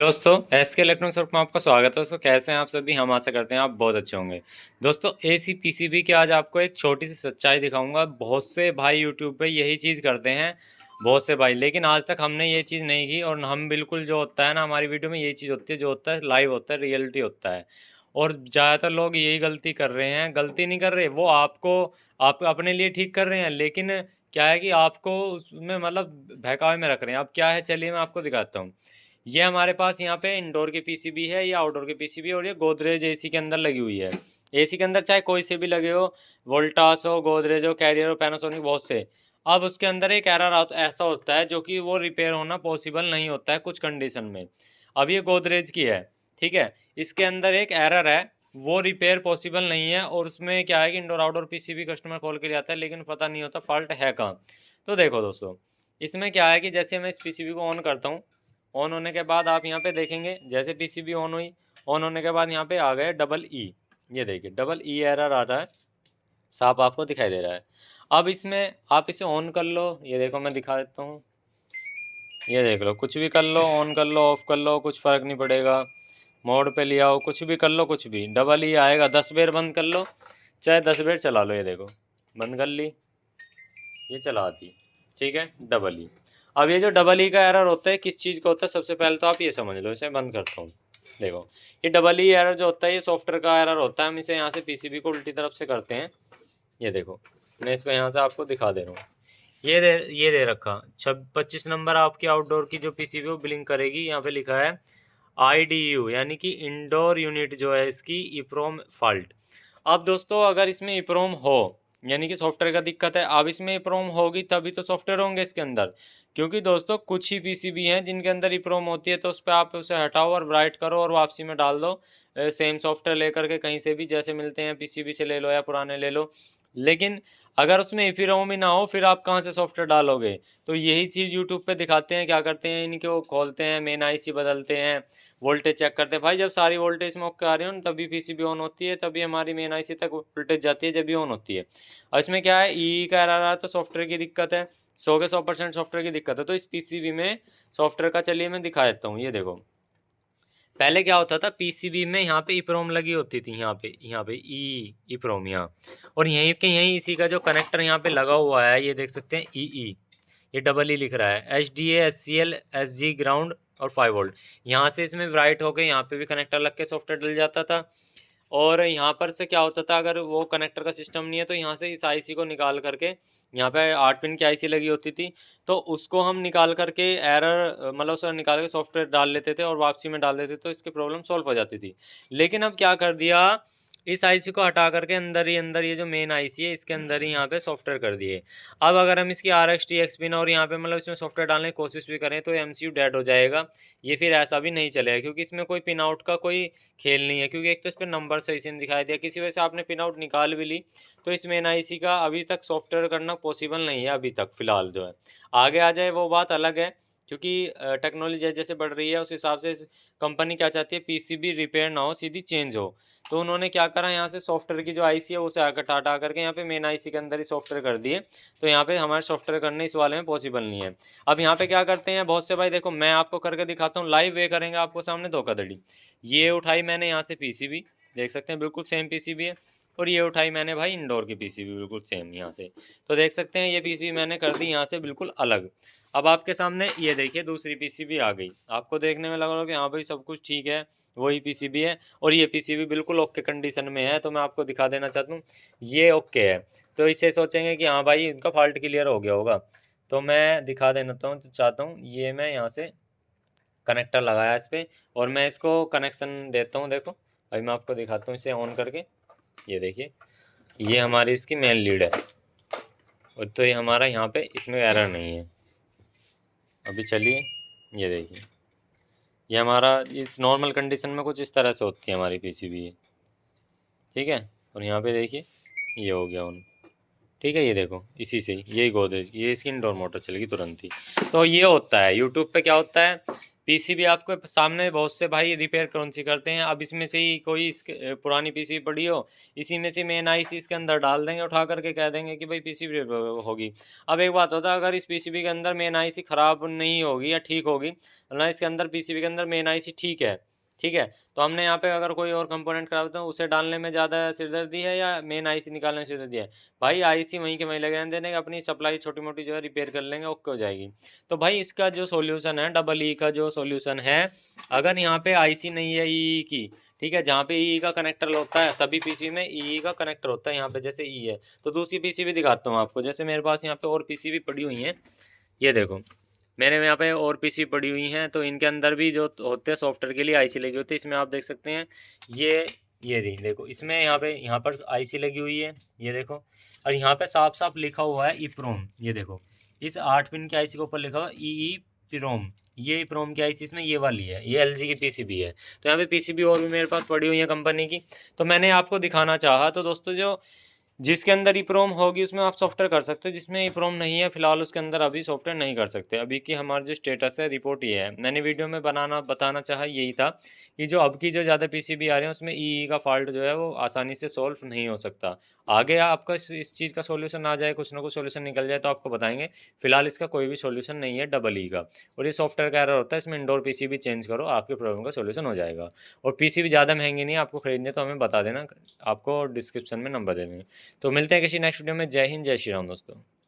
दोस्तों SK electronics work में आपका स्वागत है। दोस्तों कैसे हैं आप सभी। हम आशा करते हैं आप बहुत अच्छे होंगे। दोस्तों एसी पीसीबी की आज आपको एक छोटी सी सच्चाई दिखाऊंगा। बहुत से भाई यूट्यूब पे यही चीज़ करते हैं, बहुत से भाई, लेकिन आज तक हमने ये चीज़ नहीं की। और हम बिल्कुल जो होता है ना हमारी वीडियो में यही चीज़ होती है, जो होता है लाइव होता है, रियलिटी होता है। और ज़्यादातर लोग यही गलती कर रहे हैं। गलती नहीं कर रहे, वो आपको आप अपने लिए ठीक कर रहे हैं, लेकिन क्या है कि आपको उसमें मतलब बहकावे में रख रहे हैं। अब क्या है, चलिए मैं आपको दिखाता हूँ। ये हमारे पास यहाँ पे इंडोर की पीसीबी है, या आउटडोर की पीसीबी है, और ये गोदरेज एसी के अंदर लगी हुई है। एसी के अंदर चाहे कोई से भी लगे हो, वोल्टास हो, गोदरेज हो, कैरियर हो, पैनासोनिक, बहुत से। अब उसके अंदर एक एरर ऐसा होता है जो कि वो रिपेयर होना पॉसिबल नहीं होता है कुछ कंडीशन में। अब ये गोदरेज की है, ठीक है। इसके अंदर एक एरर है, वो रिपेयर पॉसिबल नहीं है। और उसमें क्या है कि इंडोर आउटडोर पीसीबी कस्टमर खोल के आता है, लेकिन पता नहीं होता फॉल्ट है कहाँ। तो देखो दोस्तों, इसमें क्या है कि जैसे मैं इस पीसीबी को ऑन करता हूँ, ऑन होने के बाद आप यहाँ पे देखेंगे, जैसे पीसीबी ऑन हुई, ऑन होने के बाद यहाँ पे आ गए डबल ई। ये देखिए डबल ई एरर आता है, साफ आपको दिखाई दे रहा है। अब इसमें आप इसे ऑन कर लो, ये देखो मैं दिखा देता हूँ। ये देख लो, कुछ भी कर लो, ऑन कर लो, ऑफ कर लो, कुछ फ़र्क नहीं पड़ेगा। मोड पे ले आओ, कुछ भी कर लो, कुछ भी डबल ई आएगा। 10 बार बंद कर लो, चाहे 10 बार चला लो। ये देखो बंद कर ली, ये चला दी, ठीक है, डबल ई। अब ये जो डबल ई का एरर होता है किस चीज़ का होता है, सबसे पहले तो आप ये समझ लो। इसे बंद करता हूँ। देखो ये डबल ई एरर जो होता है ये सॉफ्टवेयर का एरर होता है। हम इसे यहाँ से पीसीबी को उल्टी तरफ से करते हैं। ये देखो मैं इसको यहाँ से आपको दिखा दे रहा हूँ। ये दे रखा 25 नंबर आपकी आउटडोर की जो पीसीबी वो ब्लिंक करेगी। यहाँ पे लिखा है IDU, यानी कि इंडोर यूनिट जो है इसकी ईप्रोम फॉल्ट। अब दोस्तों अगर इसमें ईप्रोम हो, यानी कि सॉफ्टवेयर का दिक्कत है। अब इसमें ईप्रोम होगी तभी तो सॉफ्टवेयर होंगे इसके अंदर। क्योंकि दोस्तों कुछ ही पीसीबी हैं जिनके अंदर ईप्रोम होती है, तो उस पर आप उसे हटाओ और राइट करो और वापसी में डाल दो। सेम सॉफ्टवेयर लेकर के कहीं से भी जैसे मिलते हैं पीसीबी से ले लो या पुराने ले लो। लेकिन अगर उसमें ईप्रोम ही ना हो, फिर आप कहाँ से सॉफ्टवेयर डालोगे। तो यही चीज़ यूट्यूब पे दिखाते हैं। क्या करते हैं, इनको खोलते हैं, मेन आईसी बदलते हैं, वोल्टेज चेक करते हैं। भाई जब सारी वोल्टेज में ओके आ रही हो ना, तभी पीसीबी ऑन होती है, तभी हमारी मेन आईसी तक वोल्टेज जाती है, जब भी ऑन होती है। और इसमें क्या है, ई का एरर आ, तो सॉफ्टवेयर की दिक्कत है। 100 के 100% सॉफ्टवेयर की दिक्कत है। तो इस पीसीबी में सॉफ्टवेयर का चलिए मैं दिखा देता हूँ। ये देखो पहले क्या होता था, पीसीबी में यहाँ पे ईप्रोम लगी होती थी, यहाँ पे ई ईप्रोम यहाँ। और यहीं के यहीं इसी का जो कनेक्टर यहाँ पे लगा हुआ है, ये देख सकते हैं ई, ये डबल ई लिख रहा है, HDA SCL SG ग्राउंड और 5 वोल्ट। यहाँ से इसमें राइट होके यहाँ पे भी कनेक्टर लग के सॉफ्टवेयर डल जाता था। और यहाँ पर से क्या होता था, अगर वो कनेक्टर का सिस्टम नहीं है तो यहाँ से इस आईसी को निकाल करके, यहाँ पे 8 पिन की आईसी लगी होती थी, तो उसको हम निकाल करके एरर मतलब उसे निकाल के सॉफ्टवेयर डाल लेते थे और वापसी में डाल देते, तो इसकी प्रॉब्लम सॉल्व हो जाती थी। लेकिन अब क्या कर दिया, इस आईसी को हटा करके अंदर ही अंदर ये जो मेन आईसी है इसके अंदर ही यहाँ पे सॉफ्टवेयर कर दिए। अब अगर हम इसकी RxTx पिन और यहाँ पे मतलब इसमें सॉफ्टवेयर डालने की कोशिश भी करें तो MCU डेड हो जाएगा। ये फिर ऐसा भी नहीं चलेगा, क्योंकि इसमें कोई पिन आउट का कोई खेल नहीं है। क्योंकि एक तो इस पर नंबर सही से नहीं दिखाई दिया, किसी वजह से आपने पिन आउट निकाल भी ली, तो इस मेन आईसी का अभी तक सॉफ्टवेयर करना पॉसिबल नहीं है अभी तक फिलहाल जो है। आगे आ जाए वो बात अलग है, क्योंकि टेक्नोलॉजी जैसे जैसे बढ़ रही है उस हिसाब से कंपनी क्या चाहती है, पीसीबी रिपेयर ना हो, सीधी चेंज हो। तो उन्होंने क्या करा, यहाँ से सॉफ्टवेयर की जो आईसी है उसे हटा करके यहाँ पे मेन आईसी के अंदर ही सॉफ्टवेयर कर दिए। तो यहाँ पे हमारे सॉफ्टवेयर करने इस वाले में पॉसिबल नहीं है। अब यहाँ पे क्या करते हैं बहुत से भाई, देखो मैं आपको करके दिखाता हूँ लाइव, वे करेंगे आपको सामने धोखाधड़ी। ये उठाई मैंने यहाँ से पीसीबी, देख सकते हैं बिल्कुल सेम पीसीबी है। और ये उठाई मैंने भाई इंडोर की पीसीबी, बिल्कुल सेम यहाँ से। तो देख सकते हैं ये पीसीबी मैंने कर दी यहाँ से बिल्कुल अलग। अब आपके सामने ये देखिए दूसरी पीसीबी आ गई। आपको देखने में लगा कि हाँ भाई सब कुछ ठीक है, वही पीसीबी है। और ये पीसीबी बिल्कुल ओके कंडीशन में है। तो मैं आपको दिखा देना चाहता हूँ, ये ओके है। तो इससे सोचेंगे कि हाँ भाई इनका फॉल्ट क्लियर हो गया होगा। तो मैं दिखा देना चाहता हूँ, ये मैं यहाँ से कनेक्टर लगाया इस पर, और मैं इसको कनेक्शन देता हूँ। देखो अभी मैं आपको दिखाता हूँ इसे ऑन करके। ये देखिए ये हमारी इसकी मेन लीड है, और तो ये हमारा यहाँ पे इसमें एरर नहीं है। अभी चलिए ये देखिए, ये हमारा इस नॉर्मल कंडीशन में कुछ इस तरह से होती है हमारी पीसीबी, ठीक है। और यहाँ पे देखिए ये हो गया ऑन, ठीक है। ये देखो इसी से यही गोदरेज, ये इसकी इंडोर मोटर चलेगी तुरंत ही। तो ये होता है यूट्यूब पे क्या होता है, पीसीबी आपको सामने बहुत से भाई रिपेयर कौन-सी करते हैं, अब इसमें से ही कोई पुरानी पीसीबी पड़ी हो, इसी में से मेन आईसी इसके अंदर डाल देंगे उठा कर के, कह देंगे कि भाई पीसीबी होगी। अब एक बात होता है, अगर इस पीसीबी के अंदर मेन आईसी खराब नहीं होगी या ठीक होगी, ना इसके अंदर पीसीबी के अंदर मेन आईसी ठीक है? तो हमने यहाँ पे अगर कोई और कंपोनेंट खराब है तो उसे डालने में ज़्यादा सिरदर्दी है या मेन आईसी निकालने में सिरदर्दी है? भाई आईसी वहीं के वहीं लगे रहने देने, अपनी सप्लाई छोटी-मोटी जो है रिपेयर कर लेंगे, ओके हो जाएगी। तो भाई इसका जो सॉल्यूशन है, डबल ई का जो सॉल्यूशन है, अगर यहाँ पे आईसी नहीं है ईई की, ठीक है, जहाँ पे ईई का कनेक्टर होता है, सभी पीसी में ईई का कनेक्टर होता है, यहाँ पे जैसे ई है, तो दूसरी पीसीबी दिखाता हूँ आपको। जैसे मेरे पास यहाँ पे और पीसीबी पड़ी हुई हैं, ये देखो मेरे यहाँ पे और पीसी पड़ी हुई हैं, तो इनके अंदर भी जो होते हैं सॉफ्टवेयर के लिए आईसी लगी होती है। इसमें आप देख सकते हैं, ये रही देखो, इसमें यहाँ पर आईसी लगी हुई है, ये देखो, और यहाँ पे साफ साफ लिखा हुआ है ईप्रोम, ये देखो, इस 8 पिन की आईसी के ऊपर लिखा हुआ है ई प्रोम, ये प्रोम की आईसी इसमें ये वाली है, ये एलजी की पीसीबी है। तो यहाँ पे पीसीबी और भी मेरे पास पड़ी हुई है कंपनी की, तो मैंने आपको दिखाना चाहा। तो दोस्तों जो जिसके अंदर ईप्रोम होगी उसमें आप सॉफ्टवेयर कर सकते हो, जिसमें ईप्रोम नहीं है फिलहाल उसके अंदर अभी सॉफ्टवेयर नहीं कर सकते। अभी की हमारा जो स्टेटस है, रिपोर्ट ये है। मैंने वीडियो में बताना चाहा यही था कि जो अब की जो ज़्यादा पीसीबी आ रहे हैं उसमें ईई का फॉल्ट जो है वो आसानी से सॉल्व नहीं हो सकता। आगे आपका इस चीज़ का सॉल्यूशन आ जाए, कुछ ना कुछ सॉल्यूशन निकल जाए तो आपको बताएंगे। फिलहाल इसका कोई भी सॉल्यूशन नहीं है डबल ई का, और ये सॉफ्टवेयर का एरर होता है। इसमें इंडोर पीसीबी चेंज करो, आपके प्रॉब्लम का सॉल्यूशन हो जाएगा। और पीसीबी ज़्यादा महंगी नहीं है, आपको खरीदने तो हमें बता देना, आपको डिस्क्रिप्शन में नंबर दे देंगे। तो मिलते हैं किसी नेक्स्ट वीडियो में। जय हिंद, जय श्री राम दोस्तों।